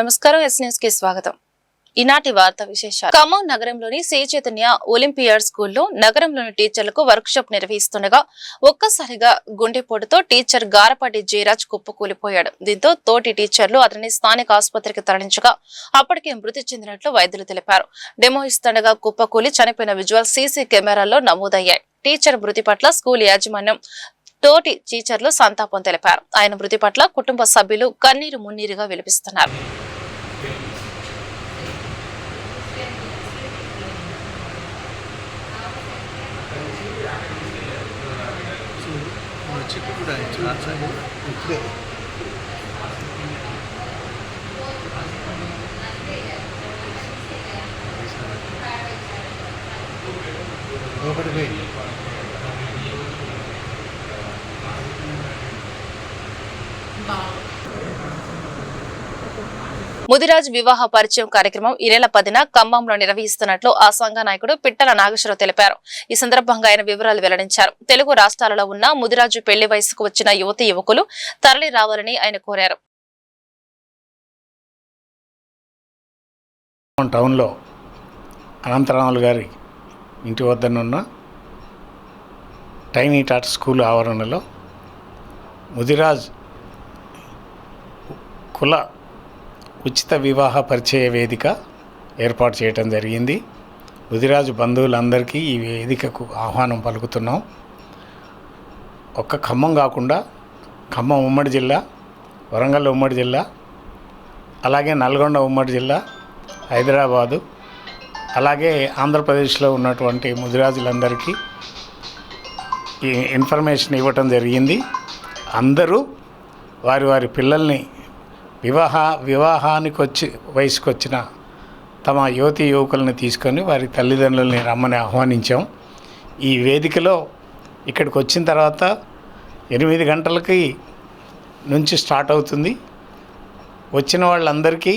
నమస్కారం yes news కి స్వాగతం. ఈనాటి వార్త విశేషాలు. ఖమ్మం నగరంలోని శ్రీ చైతన్య ఒలింపియాడ్ స్కూల్లో నగరంలోని టీచర్లకు వర్క్ షాప్ నిర్వహిస్తుండగా ఒక్కసారిగా గుండెపోటుతో టీచర్ గారపాటి జయరాజ్ కుప్పకూలిపోయాడు. దీంతో తోటి టీచర్లు అతన్ని స్థానిక ఆసుపత్రికి తరలించగా అప్పటికే మృతి చెందినట్లు వైద్యులు తెలిపారు. డెమో ఇస్తుండగా కుప్పకూలి చనిపోయిన విజువల్ సీసీ కెమెరాల్లో నమోదయ్యాయి. టీచర్ మృతి పట్ల స్కూల్ యాజమాన్యం తోటి టీచర్లు సంతాపం తెలిపారు. ఆయన మృతి పట్ల కుటుంబ సభ్యులు కన్నీరు మున్నీరుగా విలపిస్తున్నారు. ముదిరాజ్ వివాహ పరిచయం కార్యక్రమం ఈ నెల 10న ఖమ్మంలో నిర్వహిస్తున్నట్లు ఆ సంఘ నాయకుడు పిట్టల నాగేశ్వరరావు తెలిపారు. ఈ సందర్భంగా ఆయన వివరాలు వెల్లడించారు. తెలుగు రాష్ట్రాలలో ఉన్న ముదిరాజు పెళ్లి వయసుకు వచ్చిన యువతీ యువకులు తరలి రావాలని ఆయన కోరారు. టౌన్లో అనంతరాములు గారి ఇంటి వద్దనున్న టైనీ టాట్ స్కూల్ ఆవరణలో ముదిరాజ్ కుల ఉచిత వివాహ పరిచయ వేదిక ఏర్పాటు చేయడం జరిగింది. ముదిరాజు బంధువులందరికీ ఈ వేదికకు ఆహ్వానం పలుకుతున్నాం. ఒక్క ఖమ్మం కాకుండా ఖమ్మం ఉమ్మడి జిల్లా, వరంగల్ ఉమ్మడి జిల్లా, అలాగే నల్గొండ ఉమ్మడి జిల్లా, హైదరాబాదు, అలాగే ఆంధ్రప్రదేశ్లో ఉన్నటువంటి ముదిరాజులందరికీ ఈ ఇన్ఫర్మేషన్ ఇవ్వటం జరిగింది. అందరూ వారి వారి పిల్లల్ని వివాహానికి వయసుకు వచ్చిన తమ యువతీ యువకులను తీసుకొని వారి తల్లిదండ్రులని రమ్మని ఆహ్వానించాం. ఈ వేదికలో ఇక్కడికి వచ్చిన తర్వాత 8 గంటలకి నుంచి స్టార్ట్ అవుతుంది. వచ్చిన వాళ్ళందరికీ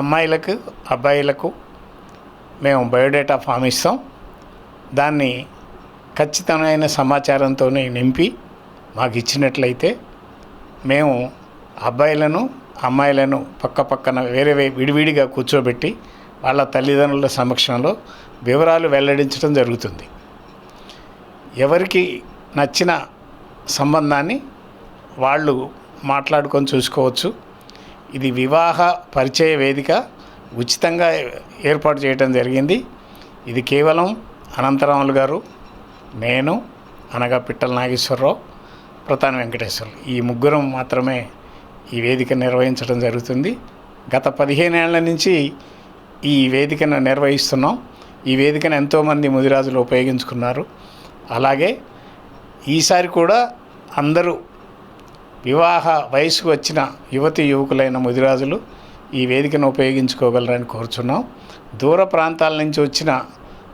అమ్మాయిలకు అబ్బాయిలకు మేము బయోడేటా ఫామ్ ఇస్తాం. దాన్ని ఖచ్చితమైన సమాచారంతో నింపి మాకు ఇచ్చినట్లయితే మేము అబ్బాయిలను అమ్మాయిలను పక్కన వేరే విడివిడిగా కూర్చోబెట్టి వాళ్ళ తల్లిదండ్రుల సమక్షంలో వివరాలు వెల్లడించడం జరుగుతుంది. ఎవరికి నచ్చిన సంబంధాన్ని వాళ్ళు మాట్లాడుకొని చూసుకోవచ్చు. ఇది వివాహ పరిచయ వేదిక ఉచితంగా ఏర్పాటు చేయడం జరిగింది. ఇది కేవలం అనంతరాములు గారు, నేను అనగా పిట్టల నాగేశ్వరరావు, ప్రతాన వెంకటేశ్వర్లు ఈ ముగ్గురం మాత్రమే ఈ వేదిక నిర్వహించడం జరుగుతుంది. గత 15 ఏళ్ల నుంచి ఈ వేదికను నిర్వహిస్తున్నాం. ఈ వేదికను ఎంతోమంది ముదిరాజులు ఉపయోగించుకున్నారు. అలాగే ఈసారి కూడా అందరూ వివాహ వయసుకు వచ్చిన యువతి యువకులైన ముదిరాజులు ఈ వేదికను ఉపయోగించుకోగలరని కోరుచున్నాం. దూర ప్రాంతాల నుంచి వచ్చిన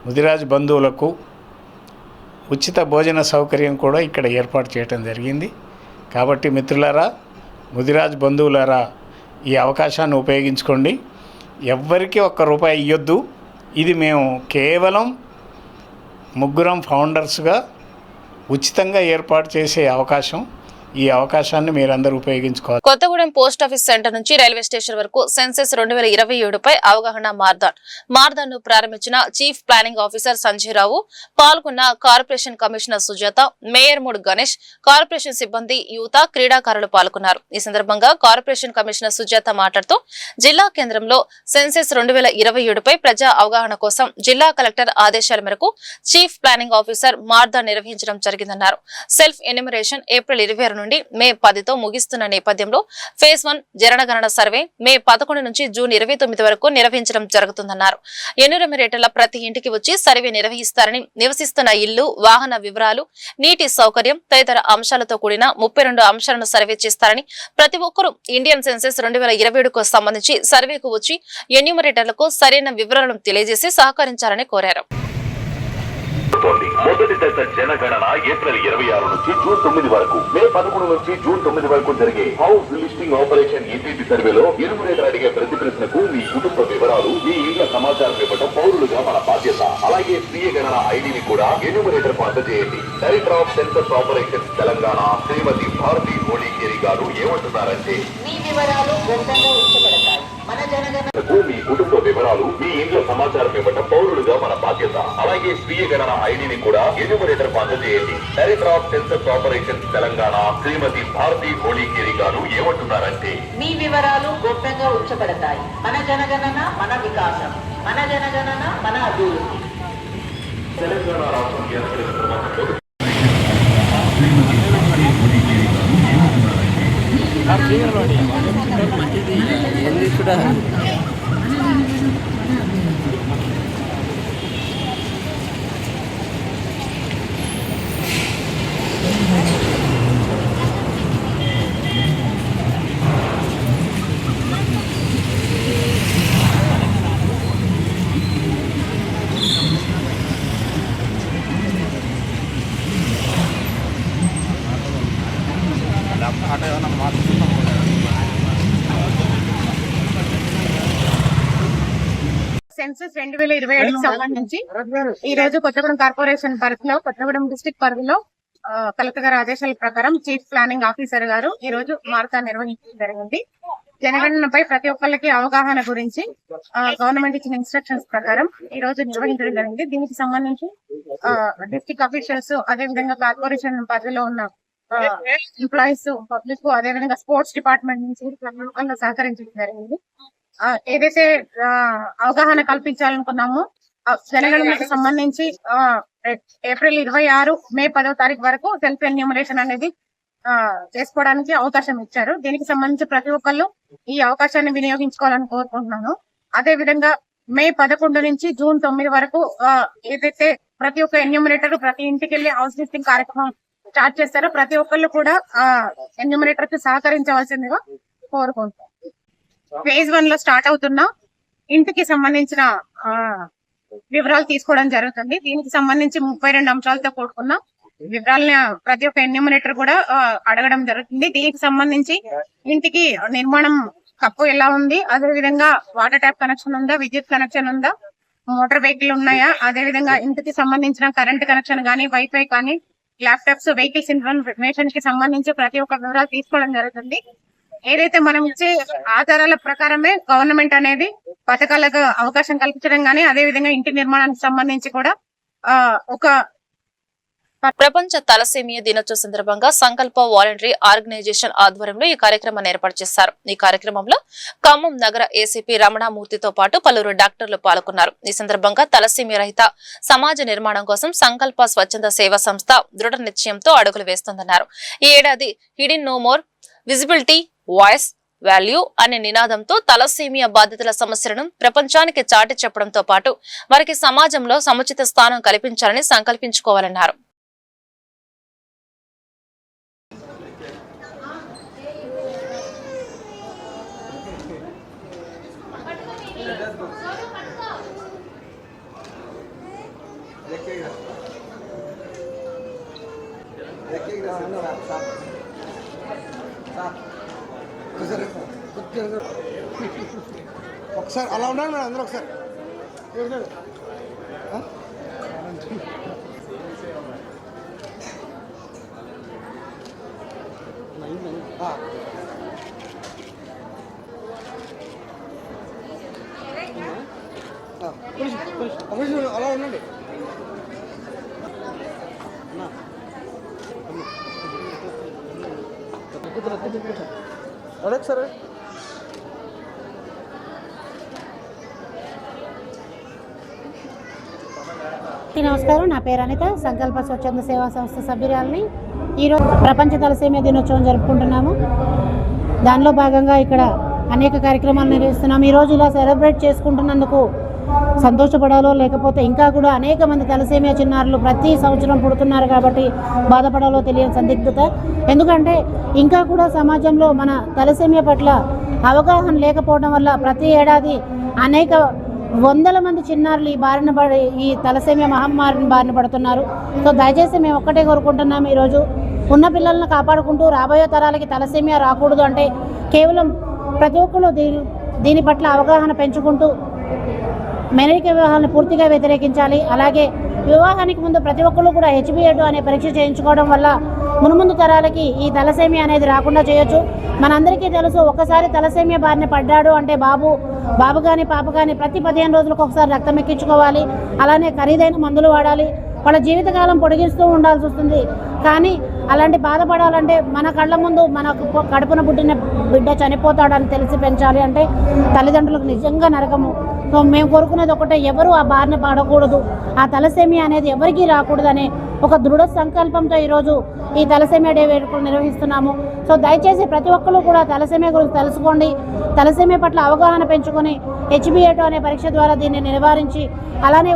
ముదిరాజు బంధువులకు ఉచిత భోజన సౌకర్యం కూడా ఇక్కడ ఏర్పాటు చేయడం జరిగింది. కాబట్టి మిత్రులారా, ముదిరాజు బంధువులారా, ఈ అవకాశాన్ని ఉపయోగించుకోండి. ఎవ్వరికి ₹1 ఇవ్వద్దు. ఇది మేము కేవలం ముగ్గురం ఫౌండర్స్గా ఉచితంగా ఏర్పాటు చేసే అవకాశం. ఈ అవకాశాన్ని మీరందరూ ఉపయోగించుకోవాలి. కొత్తగూడెం పోస్ట్ ఆఫీస్ సెంటర్ నుంచి రైల్వే స్టేషన్ వరకు సెన్సెస్ 2027పై అవగాహన మార్దాన్ ను ప్రారంభించిన చీఫ్ ప్లానింగ్ ఆఫీసర్ సంజయ్ రావు, పాల్గొన్న కార్పొరేషన్ కమిషనర్ సుజాత, మేయర్ మూడు గణేష్, కార్పొరేషన్ సిబ్బంది, యువత, క్రీడాకారులు పాల్గొన్నారు. ఈ సందర్భంగా కార్పొరేషన్ కమిషనర్ సుజాత మాట్లాడుతూ జిల్లా కేంద్రంలో సెన్సెస్ 2027పై ప్రజా అవగాహన కోసం జిల్లా కలెక్టర్ ఆదేశాల మేరకు చీఫ్ ప్లానింగ్ ఆఫీసర్ మార్దాన్ నిర్వహించడం జరిగిందన్నారు. సెల్ఫ్ ఎన్యూమరేషన్ ఏప్రిల్ 26 నుండి మే 10తో ముగిస్తున్న నేపథ్యంలో ఫేజ్ 1 జనగణన సర్వే మే 11 నుంచి జూన్ 29 వరకు నిర్వహించడం జరుగుతుందన్నారు. ఎన్యూమరేటర్ల ప్రతి ఇంటికి వచ్చి సర్వే నిర్వహిస్తారని, నివసిస్తున్న ఇల్లు, వాహన వివరాలు, నీటి సౌకర్యం తదితర అంశాలతో కూడిన 32 అంశాలను సర్వే చేస్తారని, ప్రతి ఒక్కరూ ఇండియన్ సెన్సెస్ 2027కు సంబంధించి సర్వేకు వచ్చి ఎన్యూమరేటర్లకు సరైన వివరాలను తెలియజేసి సహకరించాలని కోరారు. మొదటి దశ జనగణన ఏప్రిల్ 26 నుంచి జూన్ 9 వరకు, మే 11 నుంచి జూన్ 9 వరకు జరిగే హౌస్ లిస్టింగ్ ఆపరేషన్ ఇంటింటి సర్వేలో ఎన్యూమరేటర్ అడిగే ప్రతి ప్రశ్నకు మీ కుటుంబ వివరాలు, మీ ఇంట్లో సమాచారం ఇవ్వడం పౌరులుగా మన బాధ్యత. అలాగే స్వీయ గణన ఐడిని కూడా ఎన్యూమరేటర్ కు అందజేయండి. Director of census operations Telangana Shrimati Bharati Holikeri గారు ఏమంటున్నారంటే, మీ వివరాలు గోప్యంగా ఉంచబడతాయి. మన వివరాలు, మీ ఇంట్లో సమాచారం ఇవ్వటం పౌరులుగా మన బాధ్యత. అలాగే స్వీయ గణన ఐడిని కూడా ఎన్యూమరేటర్ కు అందజేయండి. Director of census operations Telangana Shrimati Bharati Holikeri గారు ఏమంటున్నారంటే, మీ వివరాలు గోప్యంగా ఉంచబడతాయి. మన జనగణన మన వికాసం, మన జనగణన మన అభివృద్ధి. తెలంగాణ రాష్ట్రం ఏర్పడిన తర్వాత సెన్సస్ 2027 సంబంధించి ఈ రోజు కొత్తగూడెం కార్పొరేషన్ పరిధిలో, కొత్తగూడెం డిస్ట్రిక్ట్ పరిధిలో కలెక్టర్ గారి ఆదేశాల ప్రకారం చీఫ్ ప్లానింగ్ ఆఫీసర్ గారు ఈ రోజు మారథాన్ నిర్వహించడం జరిగింది. జనగణనపై ప్రతి ఒక్కరికి అవగాహన గురించి గవర్నమెంట్ ఇచ్చిన ఇన్స్ట్రక్షన్స్ ప్రకారం ఈ రోజు నిర్వహించడం జరిగింది. దీనికి సంబంధించి డిస్ట్రిక్ట్ అఫీషియల్స్, అదేవిధంగా కార్పొరేషన్ పరిధిలో ఉన్న ఎంప్లాయీస్, పబ్లిక్, అదేవిధంగా స్పోర్ట్స్ డిపార్ట్మెంట్ నుంచి ప్రముఖంగా సహకరించడం జరిగింది. ఏదైతే అవగాహన కల్పించాలనుకున్నామో జనగణనకు సంబంధించి ఏప్రిల్ 26, మే 10 వరకు సెల్ఫ్ ఎన్యూమరేషన్ అనేది చేసుకోవడానికి అవకాశం ఇచ్చారు. దీనికి సంబంధించి ప్రతి ఒక్కళ్ళు ఈ అవకాశాన్ని వినియోగించుకోవాలని కోరుకుంటున్నాను. అదే విధంగా మే 11 నుంచి జూన్ 9 వరకు ఏదైతే ప్రతి ఒక్క ఎన్యూమరేటర్ ప్రతి ఇంటికి వెళ్లి హౌస్ లిస్టింగ్ కార్యక్రమం స్టార్ట్ చేస్తారో ప్రతి ఒక్కళ్ళు కూడా ఎన్యూమరేటర్ కి సహకరించవలసిందిగా కోరుకుంటున్నాను. ఫేజ్ 1 లో స్టార్ట్ అవుతున్న ఇంటికి సంబంధించిన వివరాలు తీసుకోవడం జరుగుతుంది. దీనికి సంబంధించి 32 అంశాలతో కూడుకున్న వివరాలని ప్రతి ఒక్క ఎన్యూమరేటర్ కూడా అడగడం జరుగుతుంది. దీనికి సంబంధించి ఇంటికి నిర్మాణం కప్పు ఎలా ఉంది, అదే విధంగా వాటర్ ట్యాప్ కనెక్షన్ ఉందా, విద్యుత్ కనెక్షన్ ఉందా, మోటార్ వెహికల్ ఉన్నాయా, అదే విధంగా ఇంటికి సంబంధించిన కరెంట్ కనెక్షన్ కానీ, వైఫై కానీ, ల్యాప్టాప్స్, వెహికల్స్ ఇన్ఫర్మేషన్ కి సంబంధించి ప్రతి ఒక్క వివరాలు తీసుకోవడం జరుగుతుంది. ఏదైతే మనం ఇచ్చే ఆధారాల ప్రకారమే గవర్నమెంట్ అనేది పథకాలకు అవకాశం కల్పించడం గానీ, అదే విధంగా ఇంటి నిర్మాణానికి సంబంధించి కూడా ఒక ప్రపంచ తలసేమియా దినోత్సవ సందర్భంగా సంకల్ప వాలంటరీ ఆర్గనైజేషన్ ఆధ్వర్యంలో ఈ కార్యక్రమాన్ని ఏర్పాటు చేశారు. ఈ కార్యక్రమంలో ఖమ్మం నగర ఏసీపీ రమణమూర్తితో పాటు పలువురు డాక్టర్లు పాల్గొన్నారు. ఈ సందర్భంగా తలసేమియా రహిత సమాజ నిర్మాణం కోసం సంకల్ప స్వచ్ఛంద సేవా సంస్థ దృఢ నిశ్చయంతో అడుగులు వేస్తోందన్నారు. ఈ ఏడాది hidden no more visibility voice value అనే నినాదంతో తలసేమియా బాధితుల సమస్యలను ప్రపంచానికి చాటి చెప్పడంతో పాటు వారికి సమాజంలో సముచిత స్థానం కల్పించాలని సంకల్పించుకోవాలన్నారు. ఒకసారి అలా ఉండండి మేడం, అందరూ ఒకసారి అలా ఉండండి. అదే సరే నమస్కారం, నా పేరు అనిత, సంకల్ప స్వచ్ఛంద సేవా సంస్థ సభ్యురాలిని. ఈరోజు ప్రపంచ తలసేమియా దినోత్సవం జరుపుకుంటున్నాము. దానిలో భాగంగా ఇక్కడ అనేక కార్యక్రమాలు నిర్వహిస్తున్నాము. ఈరోజు ఇలా సెలబ్రేట్ చేసుకుంటున్నందుకు సంతోషపడాలో లేకపోతే ఇంకా కూడా అనేక మంది తలసేమియా చిన్నారులు ప్రతి సంవత్సరం పుడుతున్నారు కాబట్టి బాధపడాలో తెలియని సందిగ్ధత. ఎందుకంటే ఇంకా కూడా సమాజంలో మన తలసేమియా పట్ల అవగాహన లేకపోవడం వల్ల ప్రతి ఏడాది అనేక వందల మంది చిన్నారులు ఈ తలసేమియా మహమ్మారిని బారిన పడుతున్నారు. సో దయచేసి మేము ఒక్కటే కోరుకుంటున్నాము, ఈరోజు ఉన్న పిల్లలను కాపాడుకుంటూ రాబోయే తరాలకి తలసేమియా రాకూడదు అంటే కేవలం ప్రతి ఒక్కరు దీని పట్ల అవగాహన పెంచుకుంటూ మెనరిక వివాహాలను పూర్తిగా వ్యతిరేకించాలి. అలాగే వివాహానికి ముందు ప్రతి ఒక్కరు కూడా HB అనే పరీక్ష చేయించుకోవడం వల్ల మునుముందు తరాలకి ఈ తలసేమియా అనేది రాకుండా చేయొచ్చు. మనందరికీ తెలుసు, ఒకసారి తలసేమియా బారిన పడ్డాడు అంటే బాబు కానీ పాప కానీ ప్రతి 15 రోజులకు ఒకసారి రక్తం ఎక్కించుకోవాలి. అలానే ఖరీదైన మందులు వాడాలి. వాళ్ళ జీవితకాలం పొడిగిస్తూ ఉండాల్సి వస్తుంది. కానీ అలాంటి బాధపడాలంటే మన కళ్ళ ముందు మన కడుపున పుట్టిన బిడ్డ చనిపోతాడని తెలిసి పెంచాలి అంటే తల్లిదండ్రులకు నిజంగా నరకము. సో మేము కోరుకునేది ఒకటే, ఎవరు ఆ బారిన పడకూడదు, ఆ తలసేమియా అనేది ఎవరికీ రాకూడదనే ఒక దృఢ సంకల్పంతో ఈరోజు ఈ తలసేమియా డే వేడుకలు నిర్వహిస్తున్నాము. సో దయచేసి ప్రతి ఒక్కరు కూడా తలసేమియా గురించి తెలుసుకోండి. తలసేమియా పట్ల అవగాహన పెంచుకొని HbA2 అనే పరీక్ష ద్వారా దీన్ని నివారించి అలానే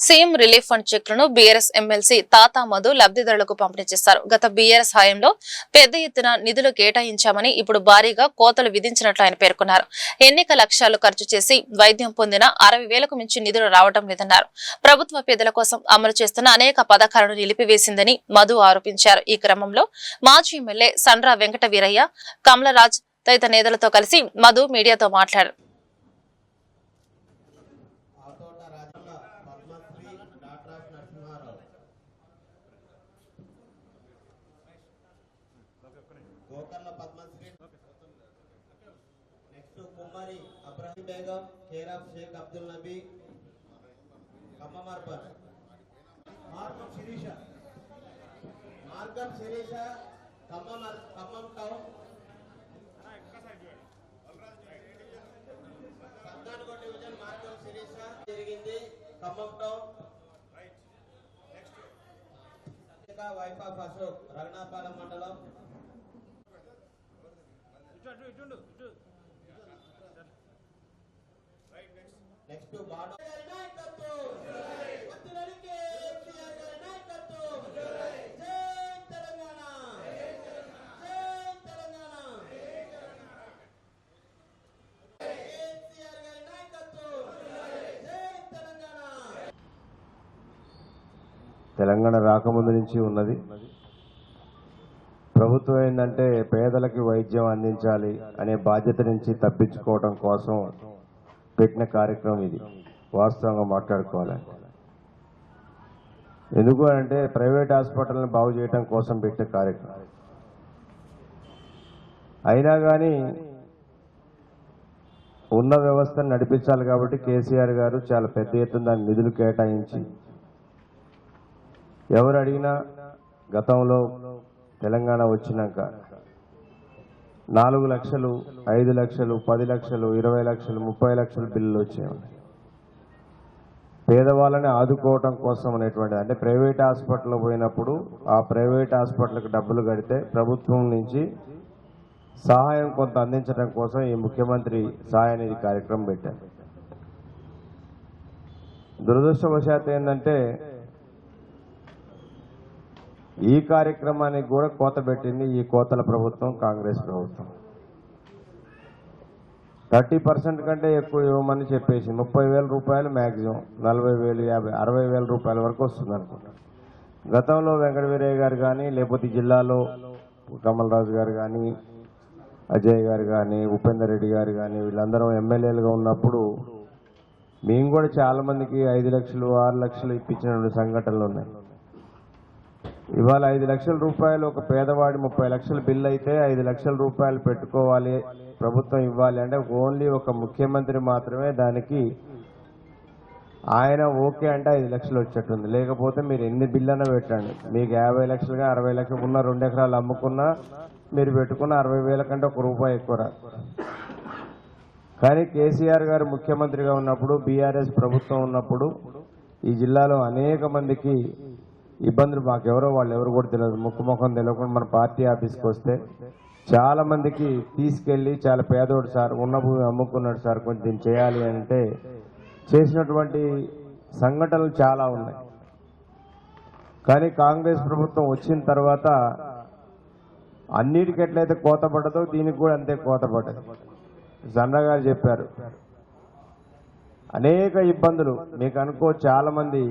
సీఎం రిలీఫ్ ఫండ్ చెక్లను బీఆర్ఎస్ ఎమ్మెల్సీ తాతా మధు లబ్ధిదారులకు పంపిణీ చేశారు. గత బీఆర్ఎస్ హయాంలో పెద్ద ఎత్తున నిధులు కేటాయించామని, ఇప్పుడు భారీగా కోతలు విధించినట్లు ఆయన పేర్కొన్నారు. ఎన్నిక లక్ష్యాలు ఖర్చు చేసి వైద్యం పొందిన 60,000కు మించి నిధులు రావడం లేదన్నారు. ప్రభుత్వ పేదల కోసం అమలు చేస్తున్న అనేక పథకాలను నిలిపివేసిందని మధు ఆరోపించారు. ఈ క్రమంలో మాజీ ఎమ్మెల్యే సండ్ర వెంకట వీరయ్య, కమలరాజ్ తదితర నేతలతో కలిసి మధు మీడియాతో మాట్లాడారు. Gokarna Padmasri, next Kumari Ibrahim Begum, care of Sheikh Abdul Nabi, Khammam urban, Margam Sirisha, Khammam town, Satnanagoda division, Margam Sirisha జరిగింది, Khammam town. Wife of Ashok, Raghunathapalem మండలం. నెక్స్ట్ బాడో నాయకత్వం, మంత్రులకి కేసీఆర్ గారి నాయకత్వం. జై తెలంగాణ, జై తెలంగాణ, కేసీఆర్ గారి నాయకత్వం. జై తెలంగాణ. తెలంగాణ రాకముందు నుంచి ఉన్నది. ప్రభుత్వం ఏంటంటే పేదలకి వైద్యం అందించాలి అనే బాధ్యత నుంచి తప్పించుకోవడం కోసం పెట్టిన కార్యక్రమం ఇది. వాస్తవంగా మాట్లాడుకోవాలంటే ఎందుకు అంటే ప్రైవేట్ హాస్పిటల్ని బాగు చేయడం కోసం పెట్టిన కార్యక్రమం. అయినా కానీ ఉన్న వ్యవస్థను నడిపించాలి కాబట్టి కేసీఆర్ గారు చాలా పెద్ద ఎత్తున దాని నిధులు కేటాయించి, ఎవరు అడిగినా గతంలో తెలంగాణ వచ్చినాక 4 లక్షలు, 5 లక్షలు, 10 లక్షలు, 20 లక్షలు, 30 లక్షలు బిల్లులు వచ్చాయి. పేదవాళ్ళని ఆదుకోవటం కోసం అనేటువంటిది. అంటే ప్రైవేట్ హాస్పిటల్ పోయినప్పుడు ఆ ప్రైవేట్ హాస్పిటల్కి డబ్బులు కడితే ప్రభుత్వం నుంచి సహాయం కొంత అందించడం కోసం ఈ ముఖ్యమంత్రి సహాయ నిధి కార్యక్రమం పెట్టారు. దురదృష్టవశాత్తు ఏంటంటే ఈ కార్యక్రమానికి కూడా కోత పెట్టింది ఈ కోతల ప్రభుత్వం, కాంగ్రెస్ ప్రభుత్వం. 30% కంటే ఎక్కువ ఇవ్వమని చెప్పేసి 30,000 రూపాయలు మ్యాక్సిమం, 40,000, 50,000, 60,000 రూపాయల వరకు వస్తుంది అనుకుంటా. గతంలో వెంకట వీరయ్య గారు కానీ, లేకపోతే జిల్లాలో కమలరాజు గారు కానీ, అజయ్ గారు కానీ, ఉపేందర్ రెడ్డి గారు కానీ, వీళ్ళందరూ ఎమ్మెల్యేలుగా ఉన్నప్పుడు మేము కూడా చాలామందికి 5 లక్షలు, 6 లక్షలు ఇప్పించిన సంఘటనలు ఉన్నాయి. ఇవాళ 5 లక్షల రూపాయలు ఒక పేదవాడి 30 లక్షల బిల్లు అయితే 5 లక్షల రూపాయలు పెట్టుకోవాలి, ప్రభుత్వం ఇవ్వాలి అంటే ఓన్లీ ఒక ముఖ్యమంత్రి మాత్రమే దానికి ఆయన ఓకే అంటే 5 లక్షలు వచ్చేట్టుంది. లేకపోతే మీరు ఎన్ని బిల్లైనా పెట్టండి, మీకు 50 లక్షలుగా 60 లక్షలు ఉన్న 2 ఎకరాలు అమ్ముకున్నా మీరు పెట్టుకున్న 60,000 కంటే ₹1 ఎక్కువ రాదు. కానీ కేసీఆర్ గారు ముఖ్యమంత్రిగా ఉన్నప్పుడు, బీఆర్ఎస్ ప్రభుత్వం ఉన్నప్పుడు ఈ జిల్లాలో అనేక మందికి ఇబ్బందులు, మాకెవరో వాళ్ళు ఎవరు కూడా తెలియదు, ముఖం తెలియకుండా మన పార్టీ ఆఫీస్కి వస్తే చాలా మందికి తీసుకెళ్ళి, చాలా పేదోడు సార్, ఉన్న భూమి అమ్ముకున్నాడు సార్, కొంచెం చేయాలి అంటే చేసినటువంటి సంఘటనలు చాలా ఉన్నాయి. కానీ కాంగ్రెస్ ప్రభుత్వం వచ్చిన తర్వాత అన్నిటికీ ఎట్లయితే కోత పడ్డదో దీనికి కూడా అంతే కోత పడ్డది. జండ్ర గారు చెప్పారు అనేక ఇబ్బందులు. మీకు అనుకో చాలా మంది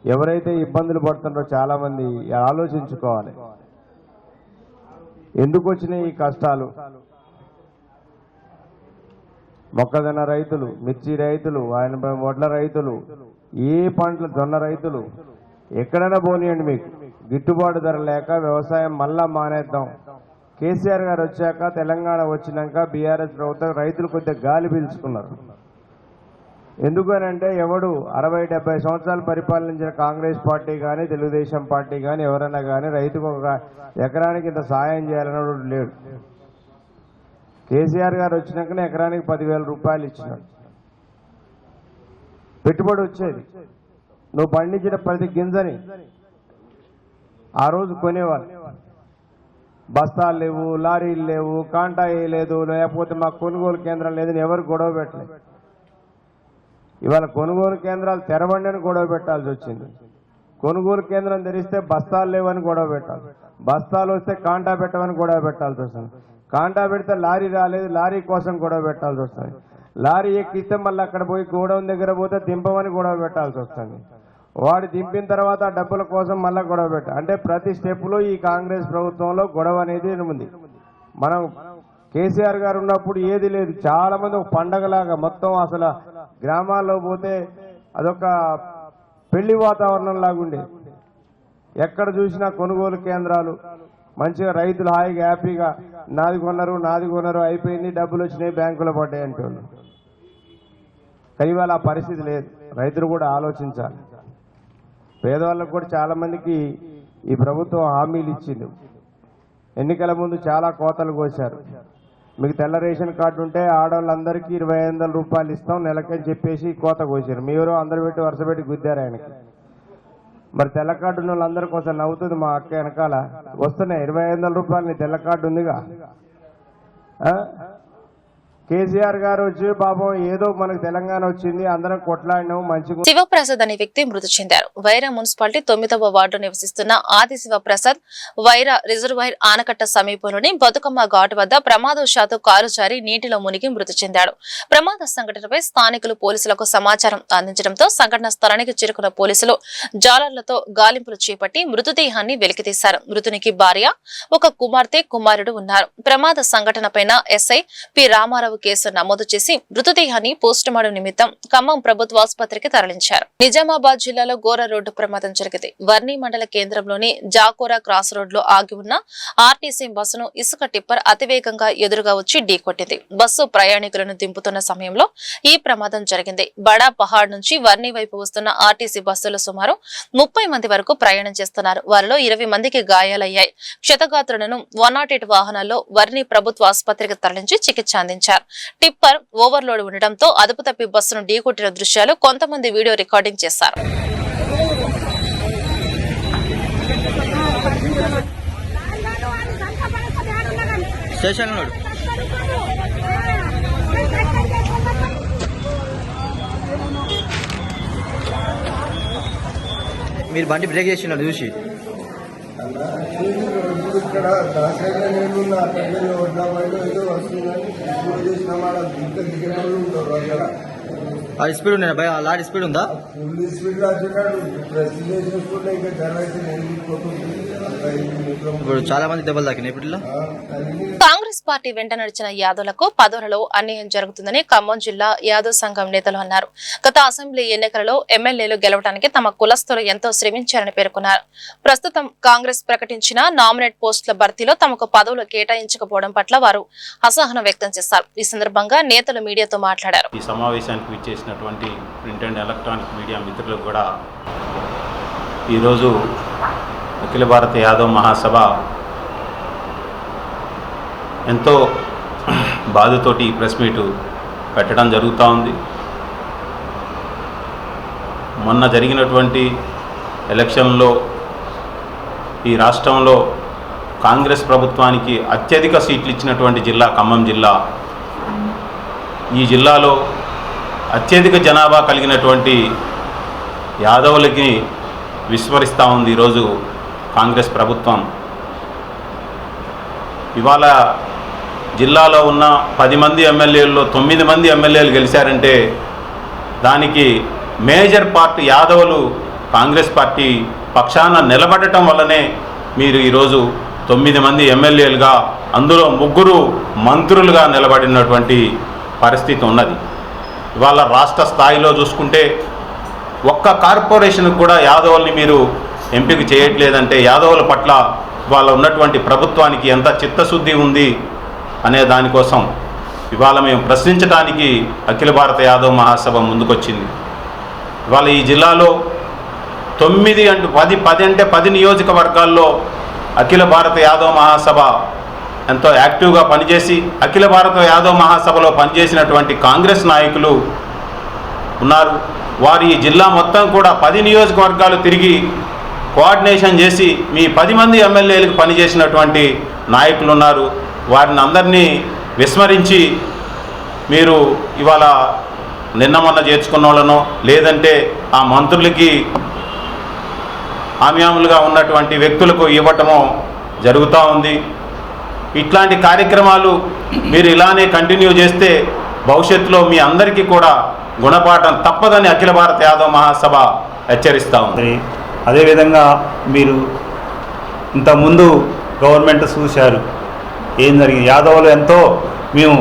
ఎవరైతే ఇబ్బందులు పడుతున్నారో చాలా మంది ఆలోచించుకోవాలి, ఎందుకు వచ్చినాయి ఈ కష్టాలు. మొక్కజొన్న రైతులు, మిర్చి రైతులు, వడ్ల రైతులు, ఏ పంటల జొన్న రైతులు, ఎక్కడైనా పోనీయండి, మీకు గిట్టుబాటు ధర లేక వ్యవసాయం మళ్ళా మానేద్దాం. కేసీఆర్ గారు వచ్చాక, తెలంగాణ వచ్చినాక బీఆర్ఎస్ ప్రభుత్వం రైతులు కొద్దిగా గాలి పీల్చుకున్నారు. ఎందుకనంటే ఎవడు 60-70 సంవత్సరాలు పరిపాలించిన కాంగ్రెస్ పార్టీ కానీ, తెలుగుదేశం పార్టీ కానీ, ఎవరైనా కానీ రైతుకు ఒక ఎకరానికి ఇంత సాయం చేయాలన్నాడు లేడు. కేసీఆర్ గారు వచ్చినాకనే ఎకరానికి 10,000 రూపాయలు ఇచ్చినాడు. పెట్టుబడి వచ్చేది. నువ్వు పండించిన ప్రతి గింజని ఆ రోజు కొనేవాళ్ళు. బస్తాలు లేవు, లారీలు లేవు, కాంటా వేయలేదు, లేకపోతే మాకు కొనుగోలు కేంద్రం లేదని ఎవరు గొడవ పెట్టలేదు. ఇవాళ కొనుగోలు కేంద్రాలు తెరవండి అని గొడవ పెట్టాల్సి వచ్చింది. కొనుగోలు కేంద్రం తెరిస్తే బస్తాలు లేవని గొడవ పెట్టాలి. బస్తాలు వస్తే కాంటా పెట్టమని గొడవ పెట్టాల్సి వస్తుంది. కాంటా పెడితే లారీ రాలేదు, లారీ కోసం గొడవ పెట్టాల్సి వస్తుంది. లారీ ఎక్కిస్తే మళ్ళీ అక్కడ పోయి గోడౌన్ దగ్గర పోతే దింపమని గొడవ పెట్టాల్సి వస్తుంది. వాడు దింపిన తర్వాత ఆ డబ్బుల కోసం మళ్ళీ గొడవ పెట్టాలి. అంటే ప్రతి స్టెప్లో ఈ కాంగ్రెస్ ప్రభుత్వంలో గొడవ అనేది ఉంది. మనం కేసీఆర్ గారు ఉన్నప్పుడు ఏది లేదు. చాలా మంది ఒక పండగలాగా మొత్తం అసలు గ్రామాల్లో పోతే అదొక పెళ్లి వాతావరణం లాగుండే. ఎక్కడ చూసినా కొనుగోలు కేంద్రాలు, మంచిగా రైతులు హాయిగా హ్యాపీగా నాది కొన్నారు అయిపోయింది, డబ్బులు వచ్చినాయి, బ్యాంకులో పడ్డాయి అంటోళ్ళు. కానీ ఇవాళ ఆ పరిస్థితి లేదు. రైతులు కూడా ఆలోచించాలి. పేదవాళ్ళకు కూడా చాలా మందికి ఈ ప్రభుత్వం హామీలు ఇచ్చింది. ఎన్నికల ముందు చాలా కోతలు కోశారు. మీకు తెల్ల రేషన్ కార్డు ఉంటే ఆడవాళ్ళందరికీ 2,500 రూపాయలు ఇస్తాం నెలకని చెప్పేసి కోత కోసారు. మీరు అందరు పెట్టి వరుస పెట్టి గుద్దారు ఆయనకి. మరి తెల్ల కార్డు ఉన్న వాళ్ళందరి కోసం నవ్వుతుంది మా అక్క వెనకాల. వస్తున్నాయి 2,500 రూపాయలు. నీ తెల్ల కార్డు ఉందిగా. కేసీఆర్ గారు వచ్చి పాపం ఏదో మనకు తెలంగాణ వచ్చింది, అందరం కొట్లాడినాము మంచిగా. శివప్రసాద్ అనే వ్యక్తి మృతి చెందారు. వైరా మున్సిపాలిటీ 9వ వార్డు నివసిస్తున్న ఆది శివప్రసాద్ వైరా రిజర్వాయర్ ఆనకట్ట సమీపంలోని బతుకమ్మ ఘాట్ వద్ద ప్రమాదవశాత్తు కారు జారి నీటిలో మునిగి మృతి చెందాడు. ప్రమాద సంఘటనపై స్థానికులు పోలీసులకు సమాచారం అందించడంతో సంఘటన స్థలానికి చేరుకున్న పోలీసులు జాలర్లతో గాలింపులు చేపట్టి మృతదేహాన్ని వెలికితీశారు. మృతునికి భార్య, ఒక కుమార్తె, కుమారుడు ఉన్నారు. ప్రమాద సంఘటనపైన ఎస్ఐ పి రామారావు కేసు నమోదు చేసి మృతదేహాన్ని పోస్టుమార్టం నిమిత్తం ఖమ్మం ప్రభుత్వ ఆసుపత్రికి తరలించారు. నిజామాబాద్ జిల్లాలో ఘోర రోడ్డు ప్రమాదం జరిగింది. వర్ణి మండల కేంద్రంలోని జాకోరా క్రాస్ రోడ్ లో ఆగి ఉన్న ఆర్టీసీ బస్సును ఇసుక టిప్పర్ అతివేగంగా ఎదురుగా వచ్చి ఢీకొట్టింది. బస్సు ప్రయాణికులను దింపుతున్న సమయంలో ఈ ప్రమాదం జరిగింది. బడా పహాడ్ నుంచి వర్ణి వైపు వస్తున్న ఆర్టీసీ బస్సులో సుమారు 30 మంది వరకు ప్రయాణం చేస్తున్నారు. వారిలో 20 మందికి గాయాలయ్యాయి. క్షతగాత్రులను 108 వాహనాల్లో వర్ణి ప్రభుత్వ ఆసుపత్రికి తరలించి చికిత్స అందించారు. టిప్పర్ ఓవర్లోడ్ ఉండడంతో అదుపు తప్పి బస్సును ఢీకొట్టిన దృశ్యాలు కొంతమంది వీడియో రికార్డింగ్ చేశారు. మీరు బండి బ్రేక్ చేసినాడు చూసి ఇక్కడ దాసరిలో నేను అక్కడ వడ్డాబాయిలో ఏదో వస్తుందని ఇప్పుడు చేసిన వాళ్ళ ఇంకా దిగిన వాళ్ళు ఉంటారు అక్కడ. ఆ స్పీడ్ ఉన్నాయి భయ, లారీ స్పీడ్ ఉందా? ఫుల్ స్పీడ్ వచ్చినాడు. ప్రెస్ చేసుకుంటే ఇంకా ధర అయితే నేను ఇప్పుడు చాలా మంది దెబ్బలు తాకినాయి. ఇప్పుడు కాంగ్రెస్ పార్టీ వెంట నడిచిన యాదవులకు పదవులలో అన్యాయం జరుగుతుందని ఖమ్మం జిల్లా యాదవ్ సంఘం నేతలు అన్నారు. గత అసెంబ్లీ ఎన్నికలలో ఎమ్మెల్యేలు గెలవడానికి తమ కులస్తులు ఎంతో శ్రమించారని పేర్కొన్నారు. ప్రస్తుతం కాంగ్రెస్ ప్రకటించిన నామినేట్ పోస్టుల భర్తీలో తమకు పదవులు కేటాయించకపోవడం పట్ల వారు అసహనం వ్యక్తం చేశారు. ఈ సందర్భంగా నేతలు మీడియాతో మాట్లాడారు. ఈ సమావేశానికి విచ్చేసినటువంటి ప్రింట్ అండ్ ఎలక్ట్రానిక్ మీడియా మిత్రులకు కూడా ఈరోజు అఖిల భారత యాదవ్ మహాసభ ఎంతో బాధతోటి ఈ ప్రెస్ మీటు పెట్టడం జరుగుతూ ఉంది. మొన్న జరిగినటువంటి ఎలక్షన్లో ఈ రాష్ట్రంలో కాంగ్రెస్ ప్రభుత్వానికి అత్యధిక సీట్లు ఇచ్చినటువంటి జిల్లా ఖమ్మం జిల్లా. ఈ జిల్లాలో అత్యధిక జనాభా కలిగినటువంటి యాదవులకి విస్మరిస్తూ ఉంది ఈరోజు కాంగ్రెస్ ప్రభుత్వం. ఇవాళ జిల్లాలో ఉన్న 10 మంది ఎమ్మెల్యేల్లో 9 మంది ఎమ్మెల్యేలు గెలిచారంటే దానికి మేజర్ పార్టీ యాదవులు కాంగ్రెస్ పార్టీ పక్షాన నిలబడటం వల్లనే మీరు ఈరోజు 9 మంది ఎమ్మెల్యేలుగా, అందులో 3 మంత్రులుగా నిలబడినటువంటి పరిస్థితి ఉన్నది. ఇవాళ రాష్ట్ర స్థాయిలో చూసుకుంటే ఒక్క కార్పొరేషన్కి కూడా యాదవుల్ని మీరు ఎంపిక చేయట్లేదంటే యాదవుల పట్ల ఇవాళ ఉన్నటువంటి ప్రభుత్వానికి ఎంత చిత్తశుద్ధి ఉంది అనే దానికోసం ఇవాళ మేము ప్రశ్నించడానికి అఖిల భారత యాదవ్ మహాసభ ముందుకొచ్చింది. ఇవాళ ఈ జిల్లాలో 10 నియోజకవర్గాల్లో అఖిల భారత యాదవ్ మహాసభ ఎంతో యాక్టివ్గా పనిచేసి అఖిల భారత యాదవ్ మహాసభలో పనిచేసినటువంటి కాంగ్రెస్ నాయకులు ఉన్నారు. వారు ఈ జిల్లా మొత్తం కూడా 10 నియోజకవర్గాలు తిరిగి కోఆర్డినేషన్ చేసి మీ 10 మంది ఎమ్మెల్యేలకు పనిచేసినటువంటి నాయకులు ఉన్నారు. వారిని అందరినీ విస్మరించి మీరు ఇవాళ నిన్న మొన్న చేర్చుకున్న వాళ్ళనో లేదంటే ఆ మంత్రులకి ఆమ్యాములుగా ఉన్నటువంటి వ్యక్తులకు ఇవ్వటమో జరుగుతూ ఉంది. ఇట్లాంటి కార్యక్రమాలు మీరు ఇలానే కంటిన్యూ చేస్తే భవిష్యత్తులో మీ అందరికీ కూడా గుణపాఠం తప్పదని అఖిల భారత యాదవ్ మహాసభ హెచ్చరిస్తూ ఉంది. అదేవిధంగా మీరు ఇంతకుముందు గవర్నమెంట్ చూశారు ఏం జరిగింది. యాదవులు ఎంతో మేము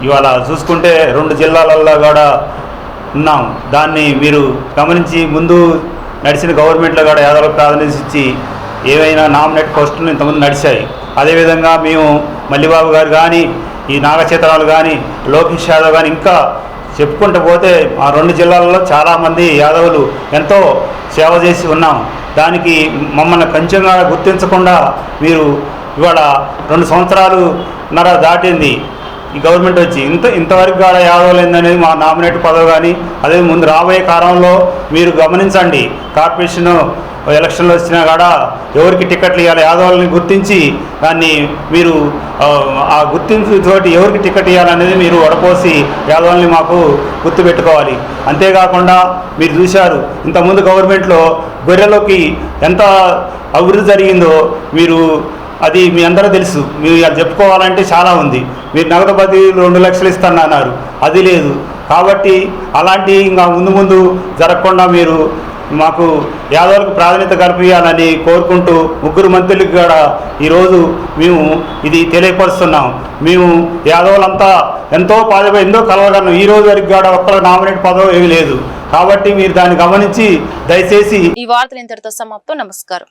ఇవాళ చూసుకుంటే 2 జిల్లాలలో కూడా ఉన్నాం. దాన్ని మీరు గమనించి ముందు నడిచిన గవర్నమెంట్లో కూడా యాదవులకు ప్రాధాన్యత ఇచ్చి ఏవైనా నామినేట్ పోస్టులు ఇంతకుముందు నడిచాయి. అదేవిధంగా మేము మల్లిబాబు గారు కానీ ఈ నాగచేతనాలు కానీ లోకేష్ యాదవ్ కానీ ఇంకా చెప్పుకుంటూ పోతే ఆ 2 జిల్లాలలో చాలామంది యాదవులు ఎంతో సేవ చేసి ఉన్నాం. దానికి మమ్మల్ని కొంచెంగా గుర్తించకుండా మీరు ఇవాళ 2 సంవత్సరాలున్నర దాటింది ఈ గవర్నమెంట్ వచ్చి ఇంతవరకు కూడా యాదవులు ఏందనేది మా నామినేట్ పదవి కానీ అదే ముందు రాబోయే కాలంలో మీరు గమనించండి. కార్పొరేషన్ ఎలక్షన్లు వచ్చినా కూడా ఎవరికి టికెట్లు ఇవ్వాలి యాదవులని గుర్తించి దాన్ని మీరు ఆ గుర్తింపుతోటి ఎవరికి టికెట్ ఇవ్వాలనేది మీరు వడపోసి యాదవుల్ని మాకు గుర్తుపెట్టుకోవాలి. అంతేకాకుండా మీరు చూశారు ఇంతకుముందు గవర్నమెంట్లో గొర్రెలోకి ఎంత అభివృద్ధి జరిగిందో మీరు అది మీ అందరూ తెలుసు. మీరు అది చెప్పుకోవాలంటే చాలా ఉంది. మీరు నగదు బదిలీ 2 లక్షలు ఇస్తానన్నారు, అది లేదు. కాబట్టి అలాంటి ఇంకా ముందు జరగకుండా మీరు మాకు యాదవులకు ప్రాధాన్యత కల్పించాలని కోరుకుంటూ 3 మంత్రులకు కూడా ఈరోజు మేము ఇది తెలియపరుస్తున్నాం. మేము యాదవులంతా ఎంతో బాధపడి ఎంతో కలవగలను. ఈ రోజు వరకు కూడా ఒక్కరు నామినేట్ పదవి ఏమీ లేదు. కాబట్టి మీరు దాన్ని గమనించి దయచేసి ఈ వార్తలు ఇంతటితో సమాప్తం. నమస్కారం.